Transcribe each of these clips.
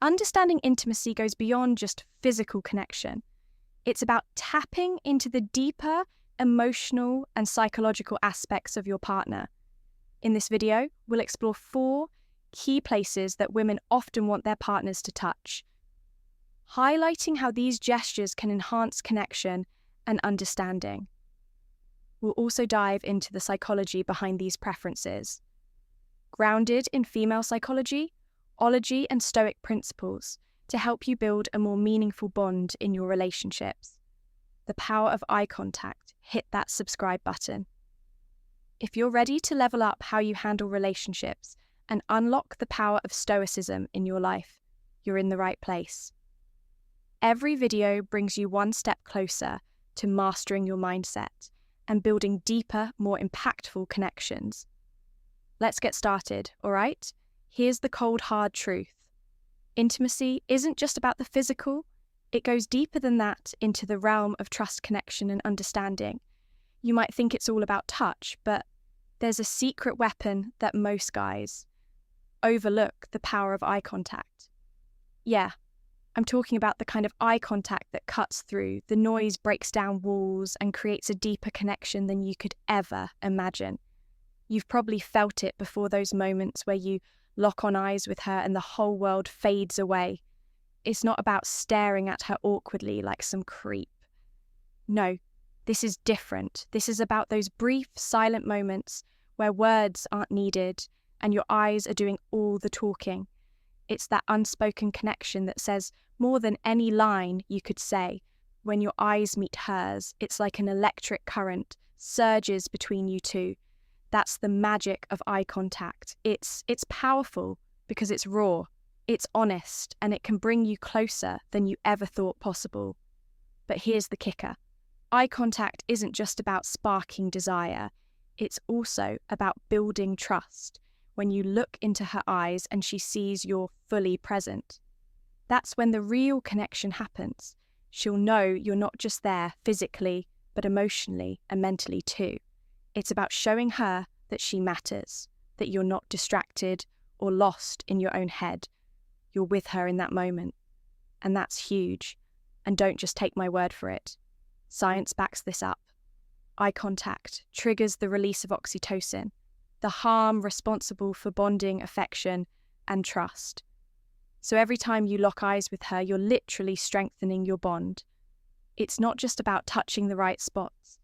Understanding intimacy goes beyond just physical connection. It's about tapping into the deeper emotional and psychological aspects of your partner. In this video, we'll explore 4 key places that women often want their partners to touch, highlighting how these gestures can enhance connection and understanding. We'll also dive into the psychology behind these preferences, grounded in female psychology, ology, and Stoic principles to help you build a more meaningful bond in your relationships. The power of eye contact. Hit that subscribe button. If you're ready to level up how you handle relationships and unlock the power of Stoicism in your life, you're in the right place. Every video brings you one step closer to mastering your mindset and building deeper, more impactful connections. Let's get started, all right? Here's the cold, hard truth. Intimacy isn't just about the physical. It goes deeper than that into the realm of trust, connection, and understanding. You might think it's all about touch, but there's a secret weapon that most guys overlook: the power of eye contact. Yeah, I'm talking about the kind of eye contact that cuts through the noise, breaks down walls, and creates a deeper connection than you could ever imagine. You've probably felt it before, those moments where you lock on eyes with her and the whole world fades away. It's not about staring at her awkwardly like some creep. No, this is different. This is about those brief, silent moments where words aren't needed and your eyes are doing all the talking. It's that unspoken connection that says more than any line you could say. When your eyes meet hers, it's like an electric current surges between you two. That's the magic of eye contact. It's powerful because it's raw, it's honest, and it can bring you closer than you ever thought possible. But here's the kicker. Eye contact isn't just about sparking desire. It's also about building trust. When you look into her eyes and she sees you're fully present, that's when the real connection happens. She'll know you're not just there physically, but emotionally and mentally too. It's about showing her that she matters, that you're not distracted or lost in your own head. You're with her in that moment. And that's huge. And don't just take my word for it. Science backs this up. Eye contact triggers the release of oxytocin, the hormone responsible for bonding, affection, and trust. So every time you lock eyes with her, you're literally strengthening your bond. It's not just about touching the right spots.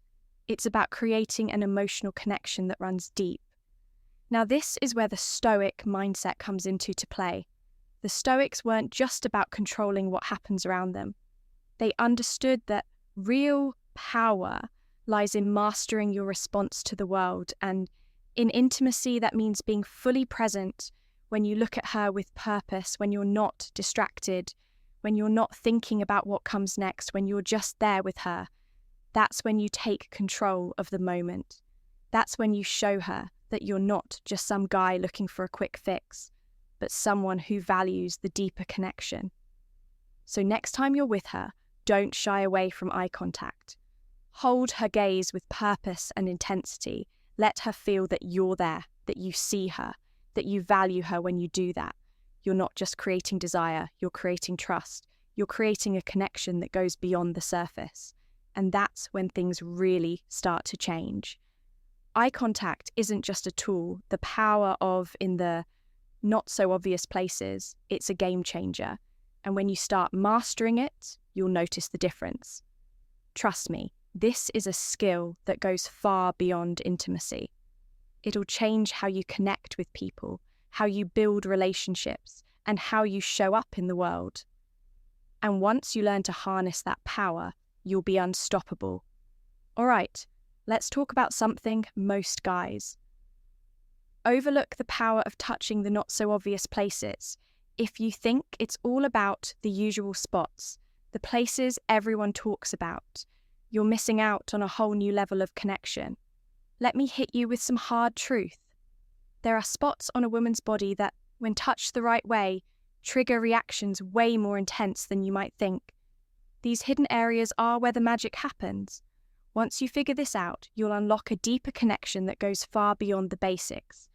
It's about creating an emotional connection that runs deep. Now, this is where the Stoic mindset comes into play. The Stoics weren't just about controlling what happens around them. They understood that real power lies in mastering your response to the world, and in intimacy, that means being fully present when you look at her with purpose, when you're not distracted, when you're not thinking about what comes next, when you're just there with her. That's when you take control of the moment. That's when you show her that you're not just some guy looking for a quick fix, but someone who values the deeper connection. So next time you're with her, don't shy away from eye contact. Hold her gaze with purpose and intensity. Let her feel that you're there, that you see her, that you value her when you do that. You're not just creating desire, you're creating trust. You're creating a connection that goes beyond the surface. And that's when things really start to change. Eye contact isn't just a tool. The power of in the not so obvious places, it's a game changer. And when you start mastering it, you'll notice the difference. Trust me, this is a skill that goes far beyond intimacy. It'll change how you connect with people, how you build relationships, and how you show up in the world. And once you learn to harness that power, you'll be unstoppable. All right, let's talk about something most guys overlook: the power of touching the not-so-obvious places. If you think it's all about the usual spots, the places everyone talks about, you're missing out on a whole new level of connection. Let me hit you with some hard truth. There are spots on a woman's body that, when touched the right way, trigger reactions way more intense than you might think. These hidden areas are where the magic happens. Once you figure this out, you'll unlock a deeper connection that goes far beyond the basics.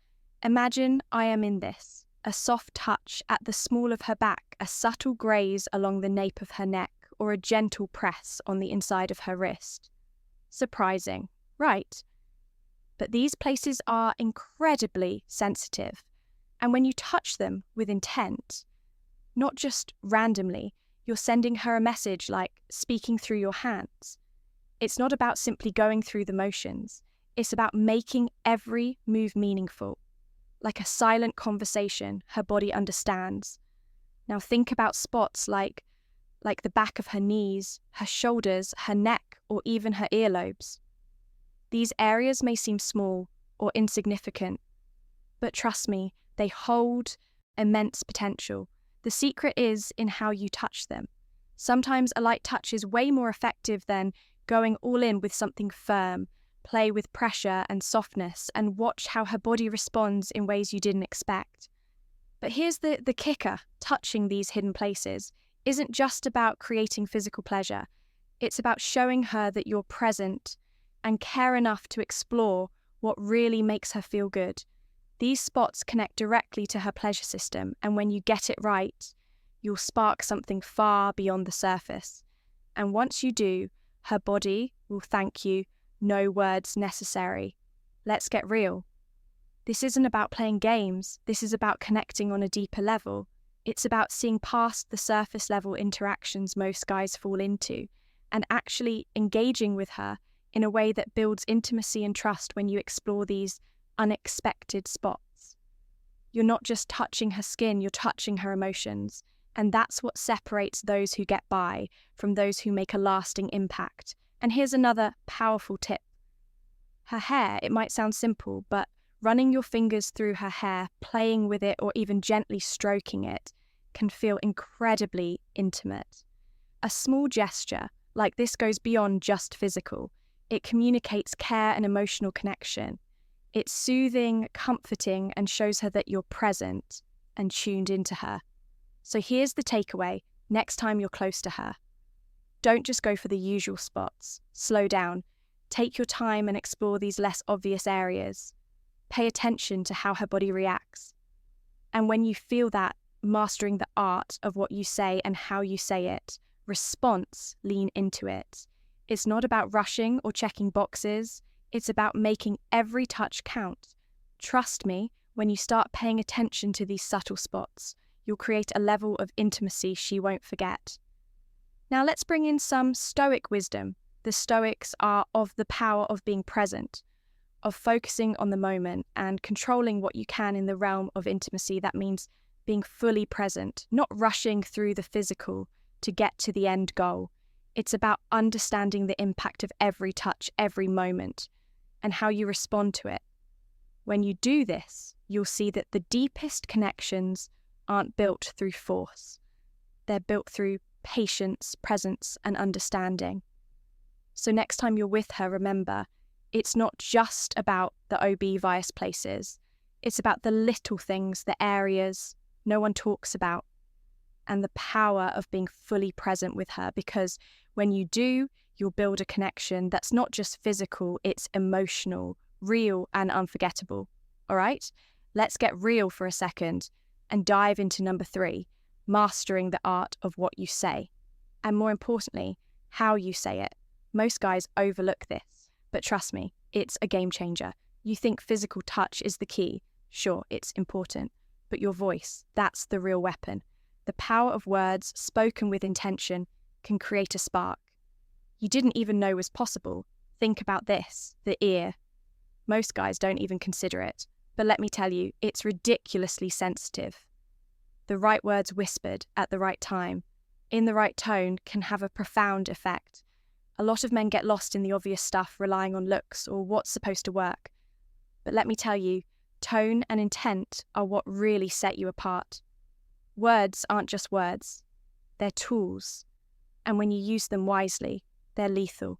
Imagine I am in this, a soft touch at the small of her back, a subtle graze along the nape of her neck, or a gentle press on the inside of her wrist. Surprising, right? But these places are incredibly sensitive, and when you touch them with intent, not just randomly, you're sending her a message like speaking through your hands. It's not about simply going through the motions. It's about making every move meaningful. Like a silent conversation her body understands. Now think about spots like the back of her knees, her shoulders, her neck, or even her earlobes. These areas may seem small or insignificant, but trust me, they hold immense potential. The secret is in how you touch them. Sometimes a light touch is way more effective than going all in with something firm. Play with pressure and softness and watch how her body responds in ways you didn't expect. But here's the kicker. Touching these hidden places isn't just about creating physical pleasure. It's about showing her that you're present and care enough to explore what really makes her feel good. These spots connect directly to her pleasure system, and when you get it right, you'll spark something far beyond the surface. And once you do, her body will thank you. No words necessary. Let's get real. This isn't about playing games. This is about connecting on a deeper level. It's about seeing past the surface level interactions most guys fall into and actually engaging with her in a way that builds intimacy and trust when you explore these unexpected spots. You're not just touching her skin, you're touching her emotions. And that's what separates those who get by from those who make a lasting impact. And here's another powerful tip. Her hair, it might sound simple, but running your fingers through her hair, playing with it, or even gently stroking it can feel incredibly intimate. A small gesture like this goes beyond just physical. It communicates care and emotional connection. It's soothing, comforting, and shows her that you're present and tuned into her. So here's the takeaway next time you're close to her. Don't just go for the usual spots. Slow down. Take your time and explore these less obvious areas. Pay attention to how her body reacts. And when you feel that, mastering the art of what you say and how you say it, response, lean into it. It's not about rushing or checking boxes. It's about making every touch count. Trust me, when you start paying attention to these subtle spots, you'll create a level of intimacy she won't forget. Now let's bring in some Stoic wisdom. The Stoics are of the power of being present, of focusing on the moment and controlling what you can in the realm of intimacy. That means being fully present, not rushing through the physical to get to the end goal. It's about understanding the impact of every touch, every moment, and how you respond to it. When you do this, you'll see that the deepest connections aren't built through force. They're built through patience, presence, and understanding. So next time you're with her, remember, it's not just about the obvious places. It's about the little things, the areas no one talks about, and the power of being fully present with her, because when you do, you'll build a connection that's not just physical, it's emotional, real, and unforgettable. All right? Let's get real for a second and dive into number 3, mastering the art of what you say. And more importantly, how you say it. Most guys overlook this, but trust me, it's a game changer. You think physical touch is the key. Sure, it's important, but your voice, that's the real weapon. The power of words spoken with intention can create a spark you didn't even know was possible. Think about this, the ear. Most guys don't even consider it, but let me tell you, it's ridiculously sensitive. The right words whispered at the right time, in the right tone, can have a profound effect. A lot of men get lost in the obvious stuff, relying on looks or what's supposed to work. But let me tell you, tone and intent are what really set you apart. Words aren't just words, they're tools. And when you use them wisely, they're lethal.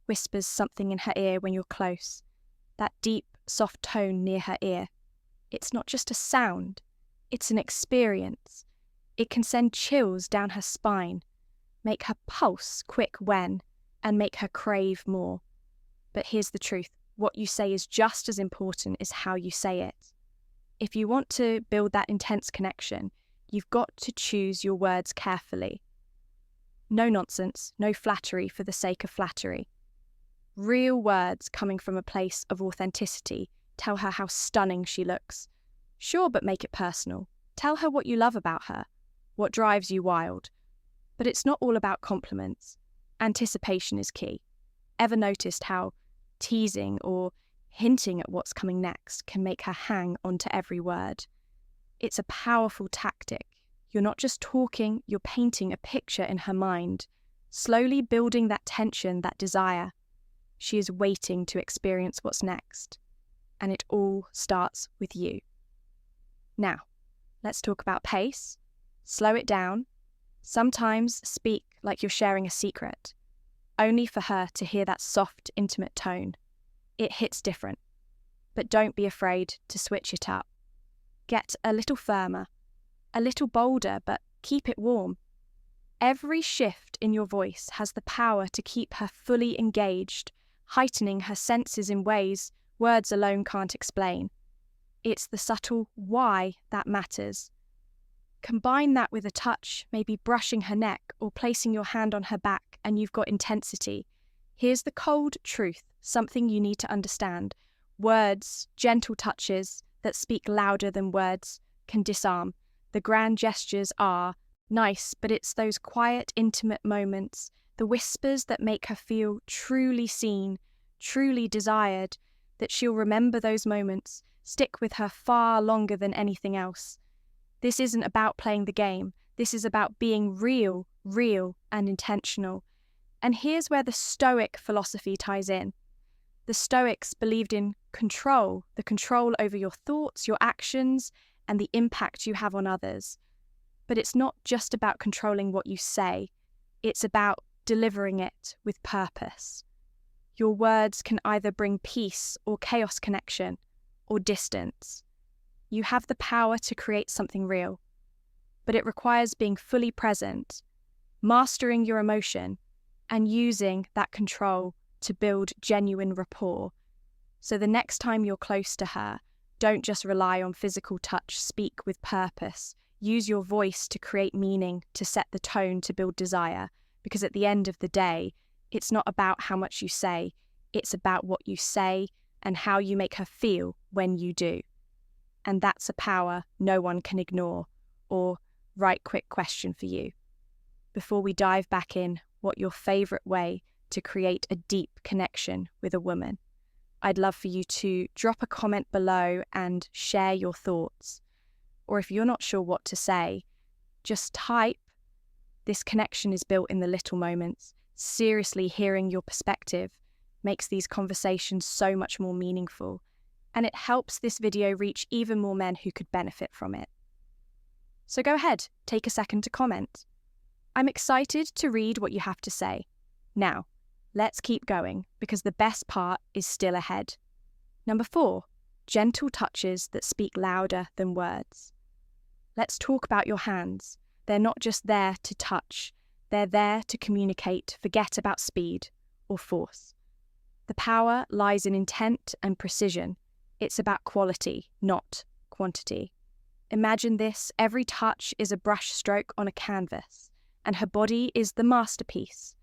Whispers something in her ear when you're close. That deep, soft tone near her ear. It's not just a sound, it's an experience. It can send chills down her spine, make her pulse quick when, and make her crave more. But here's the truth. What you say is just as important as how you say it. If you want to build that intense connection, you've got to choose your words carefully. No nonsense, no flattery for the sake of flattery. Real words coming from a place of authenticity. Tell her how stunning she looks. Sure, but make it personal. Tell her what you love about her, what drives you wild. But it's not all about compliments. Anticipation is key. Ever noticed how teasing or hinting at what's coming next can make her hang onto every word? It's a powerful tactic. You're not just talking, you're painting a picture in her mind, slowly building that tension, that desire. She is waiting to experience what's next. And it all starts with you. Now, let's talk about pace. Slow it down. Sometimes speak like you're sharing a secret, only for her to hear that soft, intimate tone. It hits different. But don't be afraid to switch it up. Get a little firmer, a little bolder, but keep it warm. Every shift in your voice has the power to keep her fully engaged, heightening her senses in ways words alone can't explain. It's the subtle why that matters. Combine that with a touch, maybe brushing her neck or placing your hand on her back, and you've got intensity. Here's the cold truth, something you need to understand. Words, gentle touches that speak louder than words, can disarm. The grand gestures are nice, but it's those quiet, intimate moments, the whispers that make her feel truly seen, truly desired, that she'll remember those moments, stick with her far longer than anything else. This isn't about playing the game. This is about being real and intentional. And here's where the Stoic philosophy ties in. The Stoics believed in control, the control over your thoughts, your actions, and the impact you have on others. But it's not just about controlling what you say. It's about delivering it with purpose. Your words can either bring peace or chaos, connection or distance. You have the power to create something real, but it requires being fully present, mastering your emotion, and using that control to build genuine rapport. So the next time you're close to her, don't just rely on physical touch, speak with purpose. Use your voice to create meaning, to set the tone, to build desire. Because at the end of the day, it's not about how much you say, it's about what you say and how you make her feel when you do. And that's a power no one can ignore. Or, right quick question for you. Before we dive back in, what your favourite way to create a deep connection with a woman? I'd love for you to drop a comment below and share your thoughts. Or if you're not sure what to say, just type, "This connection is built in the little moments." Seriously, hearing your perspective makes these conversations so much more meaningful, and it helps this video reach even more men who could benefit from it. So go ahead, take a second to comment. I'm excited to read what you have to say. Now, let's keep going, because the best part is still ahead. Number 4, gentle touches that speak louder than words. Let's talk about your hands. They're not just there to touch, they're there to communicate. Forget about speed or force. The power lies in intent and precision. It's about quality, not quantity. Imagine this: every touch is a brush stroke on a canvas, and her body is the masterpiece.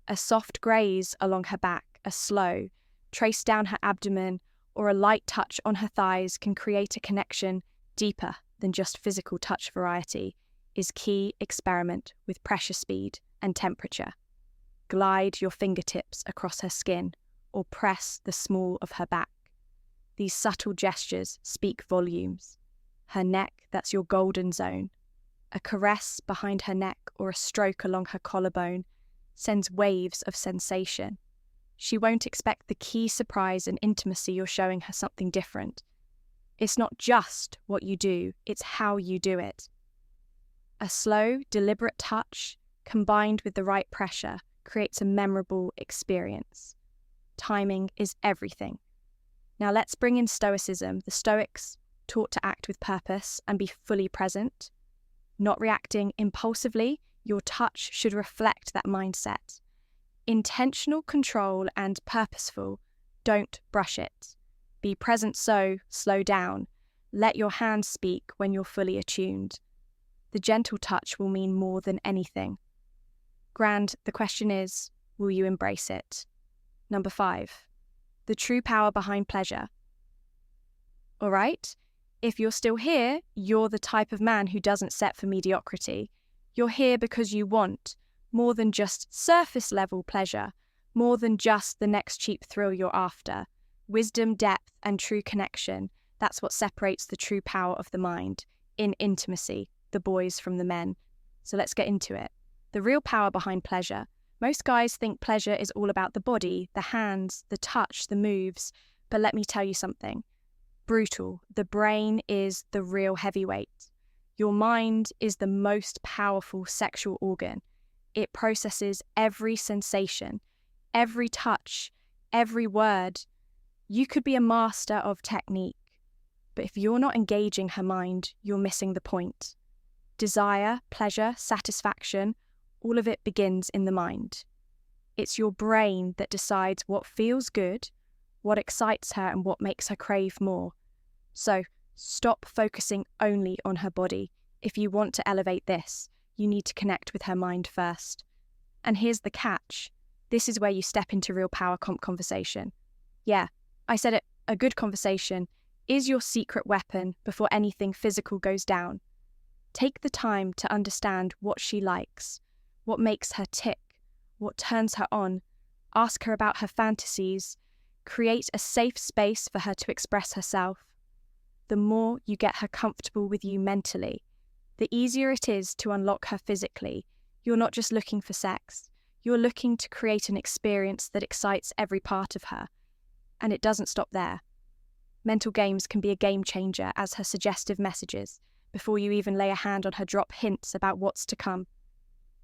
A soft graze along her back, a slow trace down her abdomen, or a light touch on her thighs can create a connection deeper than just physical touch. Variety is key. Experiment with pressure, speed, and temperature. Glide your fingertips across her skin or press the small of her back. These subtle gestures speak volumes. Her neck, that's your golden zone. A caress behind her neck or a stroke along her collarbone sends waves of sensation. She won't expect the key surprise and intimacy. You're showing her something different. It's not just what you do, it's how you do it. A slow, deliberate touch combined with the right pressure creates a memorable experience. Timing is everything. Now let's bring in Stoicism. The Stoics taught to act with purpose and be fully present, not reacting impulsively. Your touch should reflect that mindset. Intentional control and purposeful. Don't brush it. Be present, so slow down. Let your hands speak when you're fully attuned. The gentle touch will mean more than anything. Grand, the question is, will you embrace it? Number 5, the true power behind pleasure. All right, if you're still here, you're the type of man who doesn't set for mediocrity. You're here because you want more than just surface level pleasure, more than just the next cheap thrill you're after. Wisdom, depth, and true connection. That's what separates the true power of the mind. In intimacy, the boys from the men. So let's get into it. The real power behind pleasure. Most guys think pleasure is all about the body, the hands, the touch, the moves. But let me tell you something. Brutal. The brain is the real heavyweight. Your mind is the most powerful sexual organ. It processes every sensation, every touch, every word. You could be a master of technique, but if you're not engaging her mind, you're missing the point. Desire, pleasure, satisfaction, all of it begins in the mind. It's your brain that decides what feels good, what excites her, and what makes her crave more. So, stop focusing only on her body. If you want to elevate this, you need to connect with her mind first. And here's the catch. This is where you step into real power comp conversation. Yeah, I said it, a good conversation is your secret weapon before anything physical goes down. Take the time to understand what she likes, what makes her tick, what turns her on. Ask her about her fantasies. Create a safe space for her to express herself. The more you get her comfortable with you mentally, the easier it is to unlock her physically. You're not just looking for sex. You're looking to create an experience that excites every part of her. And it doesn't stop there. Mental games can be a game changer as her suggestive messages. Before you even lay a hand on her, drop hints about what's to come.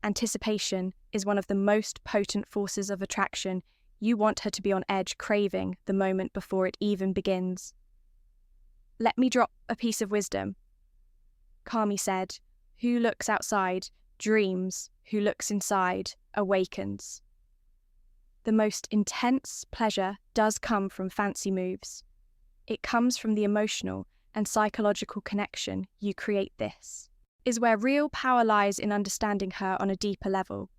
Anticipation is one of the most potent forces of attraction. You want her to be on edge, craving the moment before it even begins. Let me drop a piece of wisdom. Kami said, "Who looks outside dreams, who looks inside awakens." The most intense pleasure does come from fancy moves. It comes from the emotional and psychological connection you create. This is where real power lies, in understanding her on a deeper level.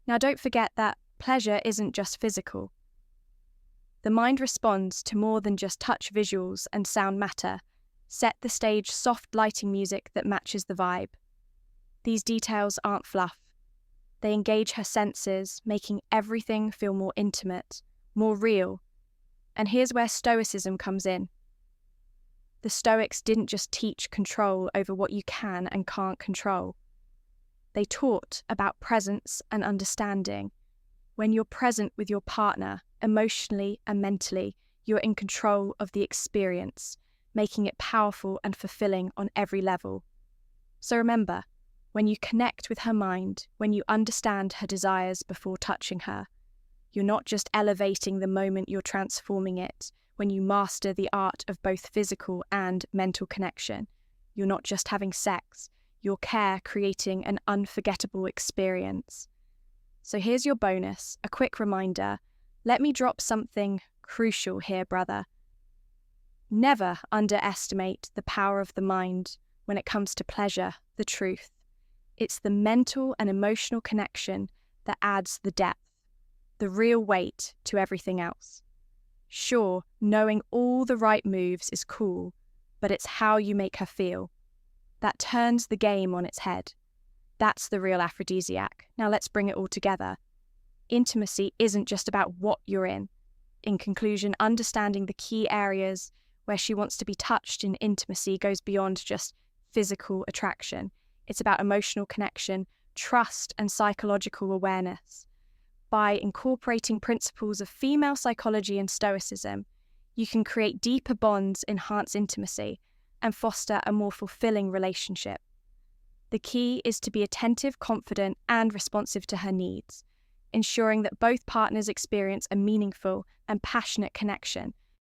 Now, don't forget that pleasure isn't just physical. The mind responds to more than just touch, visuals, and sound matter. Set the stage, soft lighting music that matches the vibe. These details aren't fluff. They engage her senses, making everything feel more intimate, more real. And here's where Stoicism comes in. The Stoics didn't just teach control over what you can and can't control. They taught about presence and understanding. When you're present with your partner, emotionally and mentally, you're in control of the experience, making it powerful and fulfilling on every level. So remember, when you connect with her mind, when you understand her desires before touching her, you're not just elevating the moment, you're transforming it. When you master the art of both physical and mental connection, you're not just having sex, you're creating an unforgettable experience. So here's your bonus, a quick reminder. Let me drop something crucial here, brother. Never underestimate the power of the mind when it comes to pleasure, the truth. It's the mental and emotional connection that adds the depth, the real weight to everything else. Sure, knowing all the right moves is cool, but it's how you make her feel. That turns the game on its head. That's the real aphrodisiac. Now let's bring it all together. Intimacy isn't just about what you're in. In conclusion, understanding the key areas where she wants to be touched in intimacy goes beyond just physical attraction. It's about emotional connection, trust, and psychological awareness. By incorporating principles of female psychology and Stoicism, you can create deeper bonds, enhance intimacy, and foster a more fulfilling relationship. The key is to be attentive, confident, and responsive to her needs, ensuring that both partners experience a meaningful and passionate connection